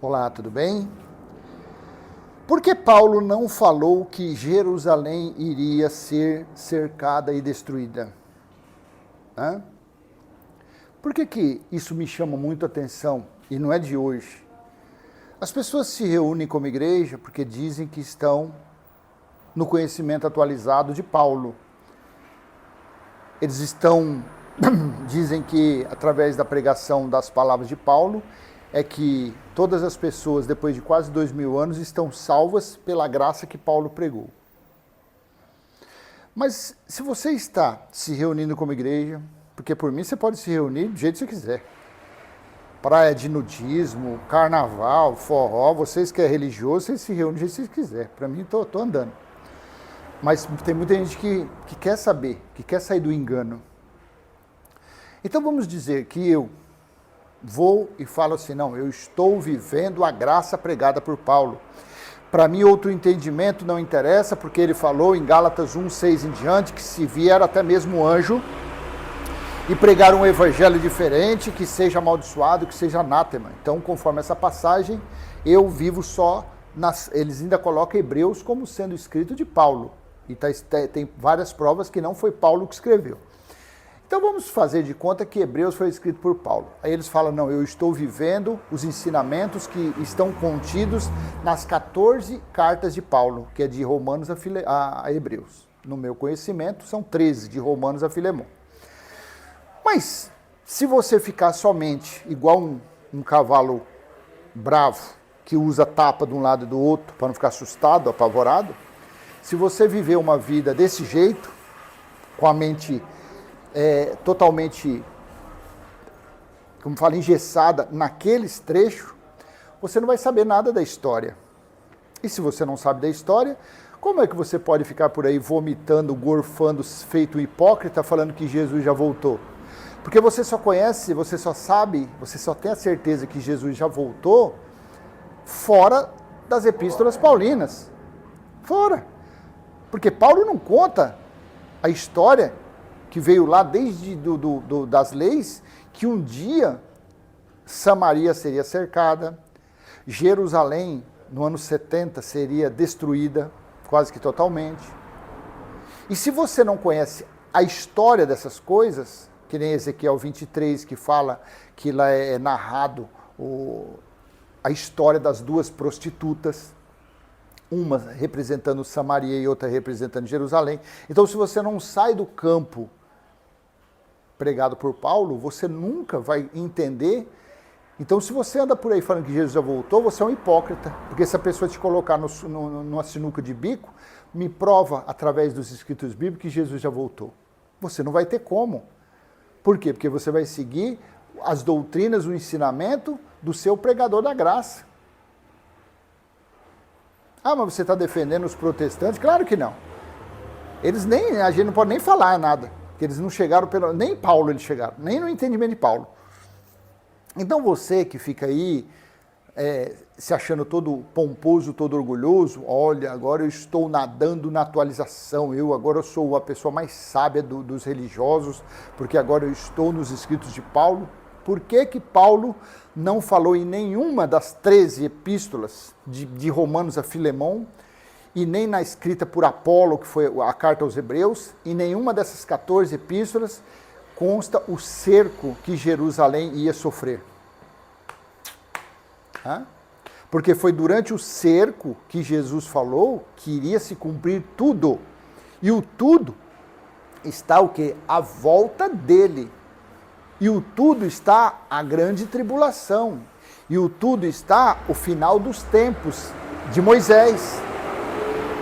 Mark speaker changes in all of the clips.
Speaker 1: Olá, tudo bem? Por que Paulo não falou que Jerusalém iria ser cercada e destruída? Por que isso me chama muito a atenção e não é de hoje? As pessoas se reúnem como igreja porque dizem que estão no conhecimento atualizado de Paulo. Eles dizem que através da pregação das palavras de Paulo, é que todas as pessoas, depois de quase 2000 anos, estão salvas pela graça que Paulo pregou. Mas se você está se reunindo como igreja, porque por mim você pode se reunir do jeito que você quiser. Praia de nudismo, carnaval, forró, vocês que é religioso, vocês se reúnem do jeito que vocês quiserem. Para mim, estou andando. Mas tem muita gente que quer saber, que quer sair do engano. Então vamos dizer que eu vou e falo assim, não, eu estou vivendo a graça pregada por Paulo. Para mim, outro entendimento não interessa, porque ele falou em Gálatas 1:6 em diante, que se vier até mesmo anjo e pregar um evangelho diferente, que seja amaldiçoado, que seja anátema. Então, conforme essa passagem, eu vivo só, eles ainda colocam Hebreus como sendo escrito de Paulo. E tem várias provas que não foi Paulo que escreveu. Então vamos fazer de conta que Hebreus foi escrito por Paulo. Aí eles falam, não, eu estou vivendo os ensinamentos que estão contidos nas 14 cartas de Paulo, que é de Romanos a Hebreus. No meu conhecimento, são 13, de Romanos a Filemão. Mas, se você ficar somente igual um cavalo bravo, que usa tapa de um lado e do outro, para não ficar assustado, apavorado, se você viver uma vida desse jeito, com a mente totalmente, como fala, engessada naqueles trechos, você não vai saber nada da história. E se você não sabe da história, como é que você pode ficar por aí vomitando, gorfando, feito hipócrita, falando que Jesus já voltou? Porque você só conhece, você só sabe, você só tem a certeza que Jesus já voltou fora das epístolas paulinas. Fora. Porque Paulo não conta a história que veio lá desde das leis, que um dia Samaria seria cercada, Jerusalém, no ano 70, seria destruída, quase que totalmente. E se você não conhece a história dessas coisas, que nem Ezequiel 23, que fala que lá é narrado a história das duas prostitutas, uma representando Samaria e outra representando Jerusalém. Então, se você não sai do campo pregado por Paulo, você nunca vai entender. Então, se você anda por aí falando que Jesus já voltou, você é um hipócrita. Porque se a pessoa te colocar numa sinuca de bico, me prova, através dos escritos bíblicos, que Jesus já voltou. Você não vai ter como. Por quê? Porque você vai seguir as doutrinas, o ensinamento do seu pregador da graça. Ah, mas você está defendendo os protestantes? Claro que não. A gente não pode nem falar nada. Porque eles não chegaram, nem Paulo eles chegaram, nem no entendimento de Paulo. Então você que fica aí se achando todo pomposo, todo orgulhoso, olha, agora eu estou nadando na atualização, agora eu sou a pessoa mais sábia dos religiosos, porque agora eu estou nos escritos de Paulo. Por que Paulo não falou em nenhuma das 13 epístolas de Romanos a Filemão, e nem na escrita por Apolo, que foi a carta aos Hebreus, e nenhuma dessas 14 epístolas consta o cerco que Jerusalém ia sofrer? Porque foi durante o cerco que Jesus falou que iria se cumprir tudo. E o tudo está o quê? À volta dele. E o tudo está a grande tribulação. E o tudo está o final dos tempos de Moisés.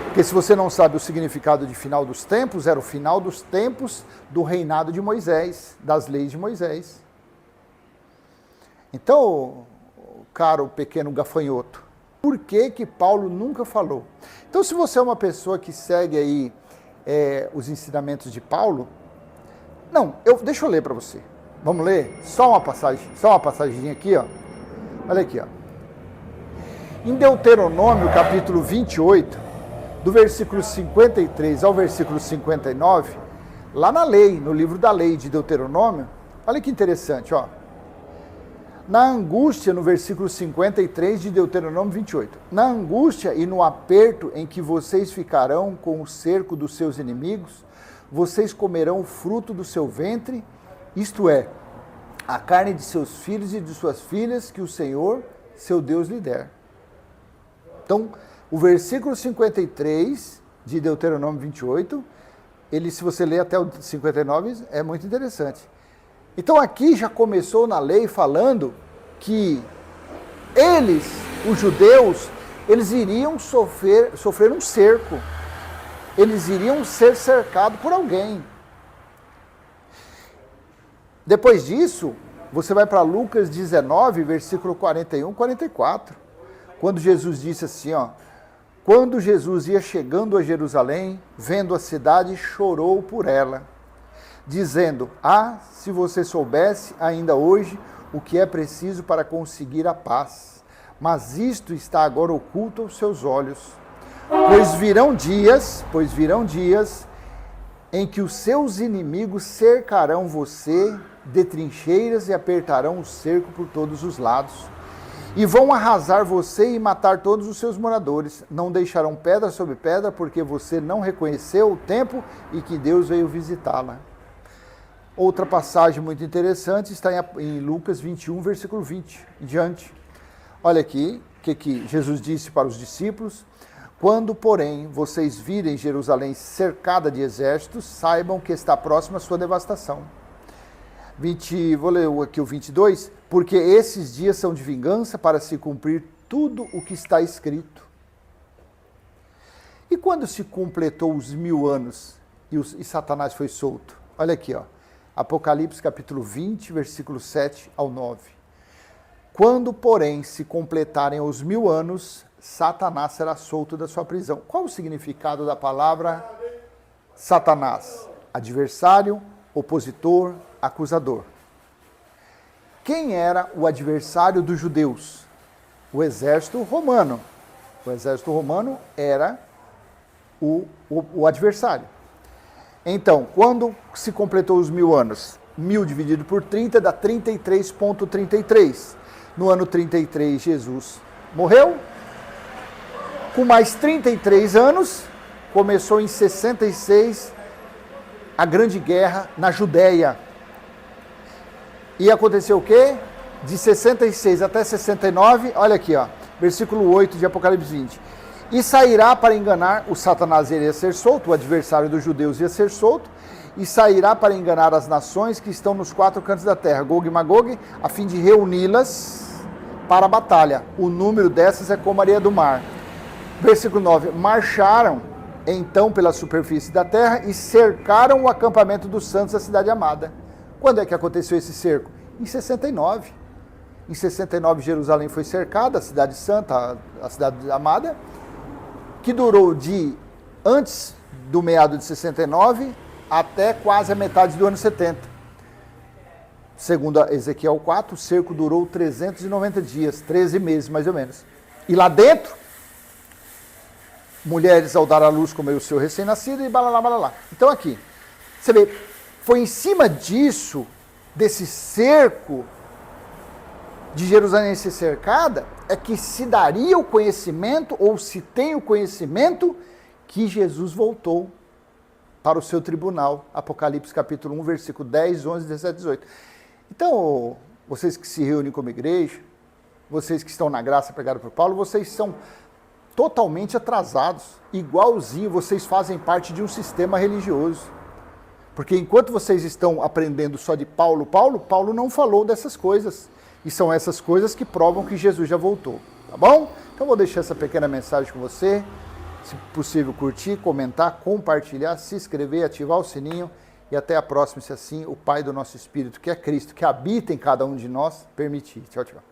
Speaker 1: Porque se você não sabe o significado de final dos tempos, era o final dos tempos do reinado de Moisés, das leis de Moisés. Então, caro pequeno gafanhoto, por que Paulo nunca falou? Então, se você é uma pessoa que segue aí os ensinamentos de Paulo, deixa eu ler para você. Vamos ler? Só uma passagem aqui, ó. Olha aqui, ó. Em Deuteronômio, capítulo 28, do versículo 53 ao versículo 59, lá na lei, no livro da lei de Deuteronômio, olha que interessante, ó. Na angústia, no versículo 53 de Deuteronômio 28. Na angústia e no aperto em que vocês ficarão com o cerco dos seus inimigos, vocês comerão o fruto do seu ventre, isto é, a carne de seus filhos e de suas filhas que o Senhor, seu Deus, lhe der. Então, o versículo 53 de Deuteronômio 28, ele, se você ler até o 59, é muito interessante. Então aqui já começou na lei falando que eles, os judeus, eles iriam sofrer um cerco. Eles iriam ser cercados por alguém. Depois disso, você vai para Lucas 19, versículo 41, 44. Quando Jesus disse assim, ó, quando Jesus ia chegando a Jerusalém, vendo a cidade, chorou por ela, dizendo, se você soubesse ainda hoje o que é preciso para conseguir a paz, mas isto está agora oculto aos seus olhos. Pois virão dias em que os seus inimigos cercarão você de trincheiras e apertarão o cerco por todos os lados. E vão arrasar você e matar todos os seus moradores. Não deixarão pedra sobre pedra, porque você não reconheceu o tempo e que Deus veio visitá-la. Outra passagem muito interessante está em Lucas 21, versículo 20 em diante. Olha aqui, o que Jesus disse para os discípulos. Quando, porém, vocês virem Jerusalém cercada de exércitos, saibam que está próxima a sua devastação. Vou ler aqui o 22. Porque esses dias são de vingança para se cumprir tudo o que está escrito. E quando se completou os 1000 anos e Satanás foi solto? Olha aqui, ó. Apocalipse capítulo 20, versículo 7 ao 9. Quando, porém, se completarem os 1000 anos, Satanás será solto da sua prisão. Qual o significado da palavra Satanás? Adversário, opositor, acusador. Quem era o adversário dos judeus? O exército romano. O exército romano era o adversário. Então, quando se completou os 1000 anos? 1000 dividido por 30 dá 33,33. No ano 33, Jesus morreu. Com mais 33 anos, começou em 66 a Grande Guerra na Judéia. E aconteceu o quê? De 66 até 69, olha aqui, ó, versículo 8 de Apocalipse 20. E sairá para enganar, o Satanás iria ser solto, o adversário dos judeus ia ser solto, e sairá para enganar as nações que estão nos 4 cantos da terra, Gog e Magog, a fim de reuni-las para a batalha. O número dessas é como a areia do mar. Versículo 9. Marcharam então pela superfície da terra e cercaram o acampamento dos santos da cidade amada. Quando é que aconteceu esse cerco? Em 69. Em 69, Jerusalém foi cercada, a cidade santa, a cidade amada, que durou de antes do meado de 69 até quase a metade do ano 70. Segundo Ezequiel 4, o cerco durou 390 dias, 13 meses mais ou menos. E lá dentro, mulheres ao dar à luz comer o seu recém-nascido e balalá, balalá. Então aqui, você vê, foi em cima disso, desse cerco de Jerusalém ser cercada, é que se daria o conhecimento, ou se tem o conhecimento, que Jesus voltou para o seu tribunal. Apocalipse capítulo 1, versículo 10, 11, 17, 18. Então, vocês que se reúnem como igreja, vocês que estão na graça pregados por Paulo, vocês são totalmente atrasados. Igualzinho, vocês fazem parte de um sistema religioso. Porque enquanto vocês estão aprendendo só de Paulo, Paulo não falou dessas coisas. E são essas coisas que provam que Jesus já voltou. Tá bom? Então vou deixar essa pequena mensagem com você. Se possível, curtir, comentar, compartilhar, se inscrever, ativar o sininho. E até a próxima, se assim o Pai do nosso Espírito, que é Cristo, que habita em cada um de nós, permitir. Tchau, tchau.